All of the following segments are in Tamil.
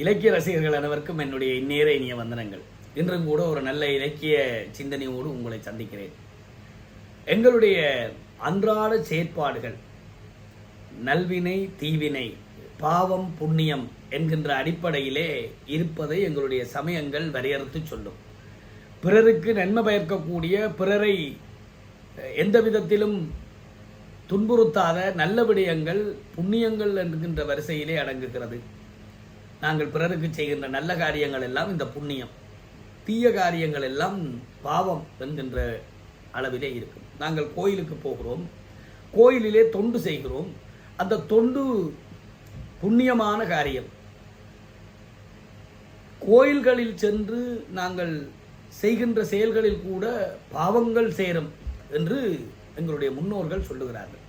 இலக்கிய ரசிகர்கள் அனைவருக்கும் என்னுடைய இந்நேர இனிய வந்தனங்கள். இன்றும் கூட ஒரு நல்ல இலக்கிய சிந்தனையோடு உங்களை சந்திக்கிறேன். எங்களுடைய அன்றாட செயற்பாடுகள் நல்வினை தீவினை பாவம் புண்ணியம் என்கின்ற அடிப்படையிலே இருப்பதை எங்களுடைய சமயங்கள் வரையறுத்து சொல்லும். பிறருக்கு நன்மை பயக்கக்கூடிய, பிறரை எந்த விதத்திலும் துன்புறுத்தாத நல்ல விடயங்கள் புண்ணியங்கள் என்கின்ற வரிசையிலே அடங்குகிறது. நாங்கள் பிறருக்கு செய்கின்ற நல்ல காரியங்கள் எல்லாம் இந்த புண்ணியம், தீய காரியங்கள் எல்லாம் பாவம் என்கின்ற அளவிலே இருக்கும். நாங்கள் கோயிலுக்கு போகிறோம், கோயிலிலே தொண்டு செய்கிறோம், அந்த தொண்டு புண்ணியமான காரியம். கோயில்களில் சென்று நாங்கள் செய்கின்ற செயல்களில் கூட பாவங்கள் சேரும் என்று எங்களுடைய முன்னோர்கள் சொல்லுகிறார்கள்.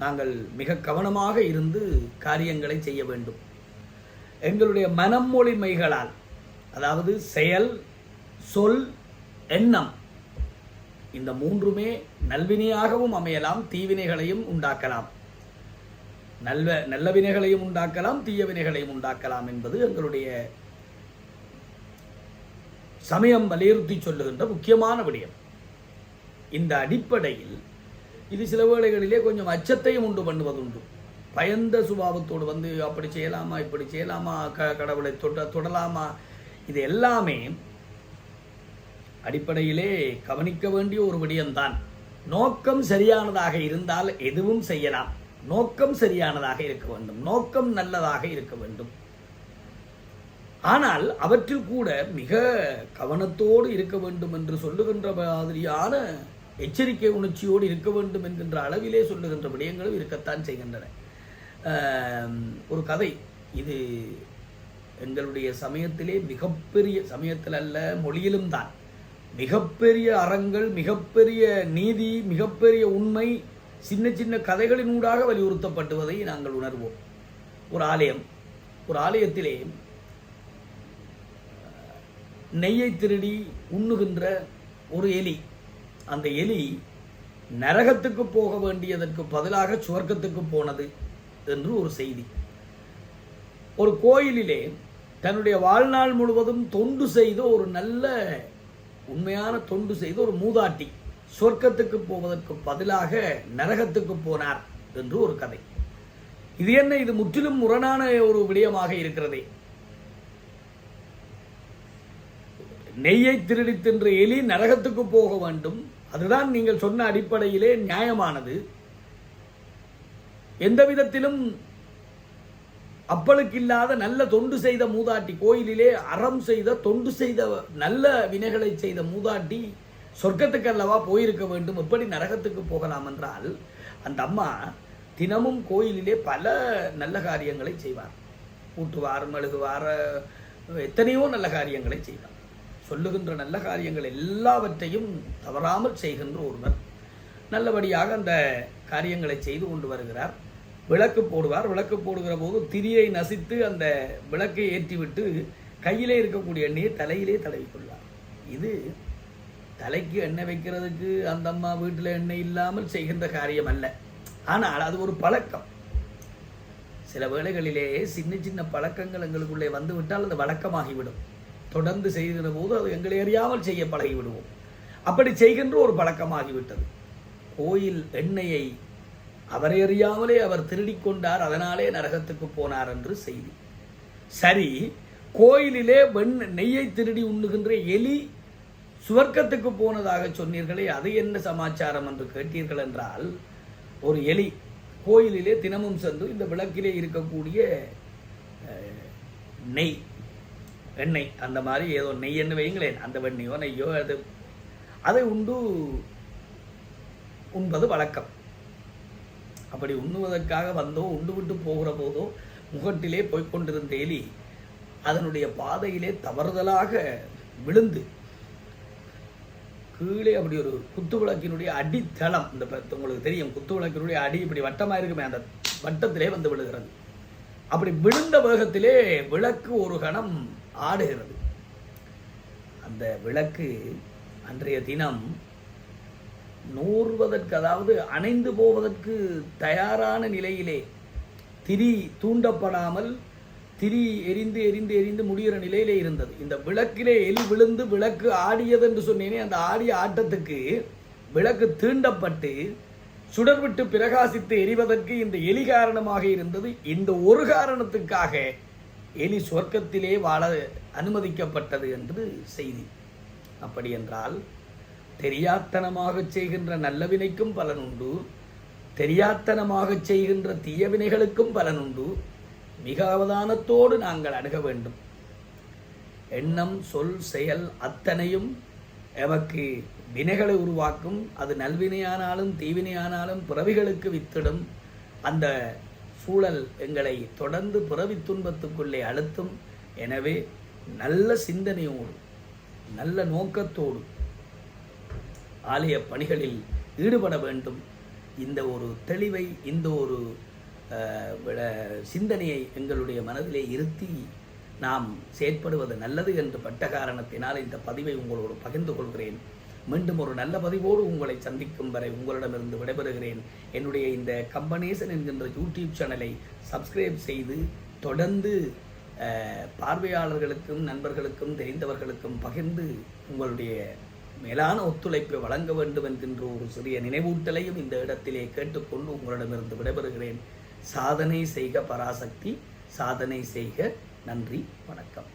நாங்கள் மிக கவனமாக இருந்து காரியங்களை செய்ய வேண்டும். எங்களுடைய மனம் மொழி மெய்களால், அதாவது செயல் சொல் எண்ணம், இந்த மூன்றுமே நல்வினையாகவும் அமையலாம், தீவினைகளையும் உண்டாக்கலாம். நல்ல வினைகளையும் உண்டாக்கலாம், தீய வினைகளையும் உண்டாக்கலாம் என்பது எங்களுடைய சமயம் வலியுறுத்தி சொல்லுகின்ற முக்கியமான விடயம். இந்த அடிப்படையில் இது சில வேளைகளிலே கொஞ்சம் அச்சத்தையும் உண்டு பண்ணுவதுண்டு. பயந்த சுபாவத்தோடு வந்து அப்படி செய்யலாமா, இப்படி செய்யலாமா, கடவுளை தொடலாமா, இது எல்லாமே அடிப்படையிலே கவனிக்க வேண்டிய ஒரு விடயம்தான். நோக்கம் சரியானதாக இருந்தால் எதுவும் செய்யலாம். நோக்கம் சரியானதாக இருக்க வேண்டும், நோக்கம் நல்லதாக இருக்க வேண்டும். ஆனால் அவற்றில் கூட மிக கவனத்தோடு இருக்க வேண்டும் என்று சொல்லுகின்ற மாதிரியான எச்சரிக்கை உணர்ச்சியோடு இருக்க வேண்டும் என்கின்ற அளவிலே சொல்லுகின்ற விடயங்களும் இருக்கத்தான் செய்கின்றன. ஒரு கதை, இது எங்களுடைய சமயத்திலே மிகப்பெரிய, சமயத்தில் அல்ல மொழியிலும் தான், மிகப்பெரிய அறங்கள், மிகப்பெரிய நீதி, மிகப்பெரிய உண்மை சின்ன சின்ன கதைகளினூடாக வலியுறுத்தப்பட்டுவதை நாங்கள் உணர்வோம். ஒரு ஆலயத்திலே நெய்யை திருடி உண்ணுகின்ற ஒரு எலி. அந்த எலி நரகத்துக்கு போக வேண்டியதற்கு பதிலாக சுவர்க்கத்துக்கு போனது என்று ஒரு செய்தி. ஒரு கோயிலிலே தன்னுடைய வாழ்நாள் முழுவதும் தொண்டு செய்த ஒரு நல்ல உண்மையான தொண்டு செய்த ஒரு மூதாட்டி சொர்க்கத்துக்கு போவதற்கு பதிலாக நரகத்துக்கு போனார் என்று ஒரு கதை. இது என்ன, இது முற்றிலும் முரணான ஒரு விடயமாக இருக்கிறதே. நெய்யை திருடி தின்ற எலி நரகத்துக்கு போக வேண்டும், அதுதான் நீங்கள் சொன்ன அடிப்படையிலே நியாயமானது. எந்த விதத்திலும் அப்பளுக்கு இல்லாத நல்ல தொண்டு செய்த மூதாட்டி, கோயிலிலே அறம் செய்த தொண்டு செய்த நல்ல வினைகளை செய்த மூதாட்டி சொர்க்கத்துக்கு அல்லவா போயிருக்க வேண்டும், எப்படி நரகத்துக்கு போகலாம் என்றால், அந்த அம்மா தினமும் கோயிலிலே பல நல்ல காரியங்களை செய்வார். கூட்டுவார், மெழுகுவார், எத்தனையோ நல்ல காரியங்களை செய்வார். சொல்லுகின்ற நல்ல காரியங்கள் எல்லாவற்றையும் தவறாமல் செய்கின்ற ஒருவர் நல்லபடியாக அந்த காரியங்களை செய்து கொண்டு வருகிறார். விளக்கு போடுவார். விளக்கு போடுகிற போது திரியை நசித்து அந்த விளக்கை ஏற்றிவிட்டு கையிலே இருக்கக்கூடிய எண்ணெயை தலையிலே தடவிக்கொள்வார். இது தலைக்கு எண்ணெய் வைக்கிறதுக்கு அந்த அம்மா வீட்டில் எண்ணெய் இல்லாமல் செய்கின்ற காரியம் அல்ல. ஆனால் அது ஒரு பழக்கம். சில வேளைகளிலே சின்ன சின்ன பழக்கங்கள் எங்களுக்குள்ளே வந்துவிட்டால் அது வழக்கமாகிவிடும். தொடர்ந்து செய்கிற போது அது எங்களை அறியாமல் செய்ய பழகிவிடுவோம். அப்படி செய்கின்ற ஒரு பழக்கமாகிவிட்டது. கோயில் எண்ணெயை அவரை அறியாமலே அவர் திருடிக்கொண்டார், அதனாலே நரகத்துக்கு போனார் என்று செய்தி. சரி, கோயிலிலே நெய்யை திருடி உண்ணுகின்ற எலி சுவர்க்கத்துக்கு போனதாக சொன்னீர்களே, அது என்ன சமாச்சாரம் என்று கேட்டீர்கள் என்றால், ஒரு எலி கோயிலிலே தினமும் சென்று இந்த விளக்கிலே இருக்கக்கூடிய எண்ணெய், அந்த மாதிரி ஏதோ நெய் என்ன வைங்களேன், அந்த வெண்ணையோ நெய்யோ அதை உண்பது வழக்கம். அப்படி உண்ணுவதற்காக வந்தோ உண்டு விட்டு போகிற போதோ முகட்டிலே போய்கொண்டிருந்த எலி அதனுடைய பாதையிலே தவறுதலாக விழுந்து கீழே அப்படி ஒரு குத்து விளக்கினுடைய அடித்தளம், இந்த உங்களுக்கு தெரியும், குத்து விளக்கினுடைய அடி இப்படி வட்டமாக இருக்குமே, அந்த வட்டத்திலே வந்து விழுகிறது. அப்படி விழுந்த வேகத்திலே விளக்கு ஒரு கணம் ஆடுகிறது. அந்த விளக்கு அன்றைய தினம் நூறுவதற்கு, அதாவது அணைந்து போவதற்கு தயாரான நிலையிலே திரி தூண்டப்படாமல் திரி எரிந்து எரிந்து எரிந்து முடிகிற நிலையிலே இருந்தது. இந்த விளக்கிலே எலி விழுந்து விளக்கு ஆடியது என்று சொன்னேனே, அந்த ஆடிய ஆட்டத்துக்கு விளக்கு தீண்டப்பட்டு சுடர்விட்டு பிரகாசித்து எரிவதற்கு இந்த எலி காரணமாக இருந்தது. இந்த ஒரு காரணத்துக்காக எலி சொர்க்கத்திலே வாழ அனுமதிக்கப்பட்டது என்று செய்தி. அப்படி என்றால் தெரியாத்தனமாக செய்கின்ற நல்ல வினைக்கும் பலன் உண்டு, தெரியாத்தனமாக செய்கின்ற தீய வினைகளுக்கும் பலன் உண்டு. மிக அவதானத்தோடு நாங்கள் அணுக வேண்டும். எண்ணம், சொல், செயல் அத்தனையும் எமக்கு வினைகளை உருவாக்கும். அது நல்வினையானாலும் தீவினையானாலும் பிறவிகளுக்கு வித்திடும். அந்த சூழல் எங்களை தொடர்ந்து பிறவி துன்பத்துக்குள்ளே அழுத்தும். எனவே நல்ல சிந்தனையோடு நல்ல நோக்கத்தோடு ஆலய பணிகளில் ஈடுபட வேண்டும். இந்த ஒரு தெளிவை, இந்த ஒரு சிந்தனையை எங்களுடைய மனதிலே இருத்தி நாம் செயற்படுவது நல்லது என்று பட்ட காரணத்தினால் இந்த பதிவை உங்களோடு பகிர்ந்து கொள்கிறேன். மீண்டும் ஒரு நல்ல பதிவோடு உங்களை சந்திக்கும் வரை உங்களிடமிருந்து விடைபெறுகிறேன். என்னுடைய இந்த கம்பனேசன் என்கின்ற யூடியூப் சேனலை சப்ஸ்கிரைப் செய்து தொடர்ந்து பார்வையாளர்களுக்கும் நண்பர்களுக்கும் தெரிந்தவர்களுக்கும் பகிர்ந்து உங்களுடைய மேலான ஒத்துழைப்பை வழங்க வேண்டும் என்கின்ற ஒரு சிறிய நினைவூட்டலையும் இந்த இடத்திலே கேட்டுக்கொண்டு உங்களிடமிருந்து விடைபெறுகிறேன். சாதனை செய்க பராசக்தி, சாதனை செய்க. நன்றி, வணக்கம்.